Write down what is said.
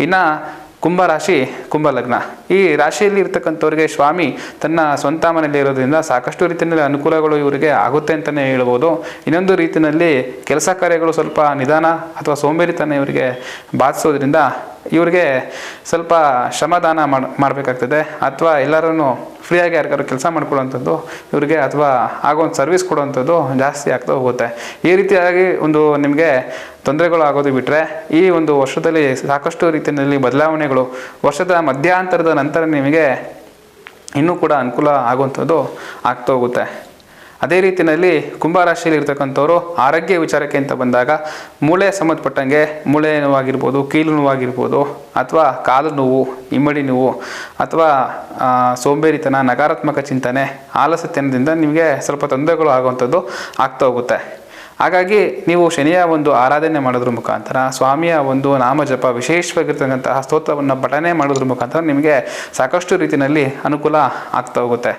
ಇನ್ನು ಕುಂಭರಾಶಿ ಕುಂಭಲಗ್ನ, ಈ ರಾಶಿಯಲ್ಲಿ ಇರ್ತಕ್ಕಂಥವ್ರಿಗೆ ಸ್ವಾಮಿ ತನ್ನ ಸ್ವಂತ ಮನೆಯಲ್ಲಿ ಇರೋದ್ರಿಂದ ಸಾಕಷ್ಟು ರೀತಿಯಲ್ಲಿ ಅನುಕೂಲಗಳು ಇವರಿಗೆ ಆಗುತ್ತೆ ಅಂತಲೇ ಹೇಳ್ಬೋದು. ಇನ್ನೊಂದು ರೀತಿಯಲ್ಲಿ ಕೆಲಸ ಕಾರ್ಯಗಳು ಸ್ವಲ್ಪ ನಿಧಾನ ಅಥವಾ ಸೋಂಬೇರಿತನ ಇವರಿಗೆ ಬಾಧಿಸೋದ್ರಿಂದ ಇವ್ರಿಗೆ ಸ್ವಲ್ಪ ಶ್ರಮದಾನ ಮಾಡಬೇಕಾಗ್ತದೆ, ಅಥವಾ ಎಲ್ಲರೂ ಫ್ರೀಯಾಗಿ ಯಾರಿಗಾರು ಕೆಲಸ ಮಾಡ್ಕೊಳ್ಳೋವಂಥದ್ದು ಇವ್ರಿಗೆ, ಅಥವಾ ಆಗೋ ಒಂದು ಸರ್ವಿಸ್ ಕೊಡುವಂಥದ್ದು ಜಾಸ್ತಿ ಆಗ್ತಾ ಹೋಗುತ್ತೆ. ಈ ರೀತಿಯಾಗಿ ಒಂದು ನಿಮಗೆ ತೊಂದರೆಗಳು ಆಗೋದು ಬಿಟ್ಟರೆ ಈ ಒಂದು ವರ್ಷದಲ್ಲಿ ಸಾಕಷ್ಟು ರೀತಿಯಲ್ಲಿ ಬದಲಾವಣೆಗಳು ವರ್ಷದ ಮಧ್ಯಾಂತರದ ನಂತರ ನಿಮಗೆ ಇನ್ನೂ ಕೂಡ ಅನುಕೂಲ ಆಗುವಂಥದ್ದು ಆಗ್ತಾ ಹೋಗುತ್ತೆ. ಅದೇ ರೀತಿಯಲ್ಲಿ ಕುಂಭರಾಶಿಯಲ್ಲಿ ಇರ್ತಕ್ಕಂಥವ್ರು ಆರೋಗ್ಯ ವಿಚಾರಕ್ಕೆ ಅಂತ ಬಂದಾಗ ಮೂಳೆ ಸಂಬಂಧಪಟ್ಟಂಗೆ ಮೂಳೆ ನೋವಾಗಿರ್ಬೋದು, ಕೀಲು ನೋವಾಗಿರ್ಬೋದು, ಅಥವಾ ಕಾಲು ನೋವು, ಇಮ್ಮಡಿ ನೋವು, ಅಥವಾ ಸೋಂಬೇರಿತನ, ನಕಾರಾತ್ಮಕ ಚಿಂತನೆ, ಆಲಸ್ಯತನದಿಂದ ನಿಮಗೆ ಸ್ವಲ್ಪ ತೊಂದರೆಗಳು ಆಗುವಂಥದ್ದು ಆಗ್ತಾ ಹೋಗುತ್ತೆ. ಹಾಗಾಗಿ ನೀವು ಶನಿಯ ಒಂದು ಆರಾಧನೆ ಮಾಡೋದ್ರ ಮುಖಾಂತರ, ಸ್ವಾಮಿಯ ಒಂದು ನಾಮಜಪ, ವಿಶೇಷವಾಗಿರ್ತಕ್ಕಂತಹ ಸ್ತೋತ್ರವನ್ನು ಪಠನೆ ಮಾಡೋದ್ರ ಮುಖಾಂತರ ನಿಮಗೆ ಸಾಕಷ್ಟು ರೀತಿಯಲ್ಲಿ ಅನುಕೂಲ ಆಗ್ತಾ ಹೋಗುತ್ತೆ.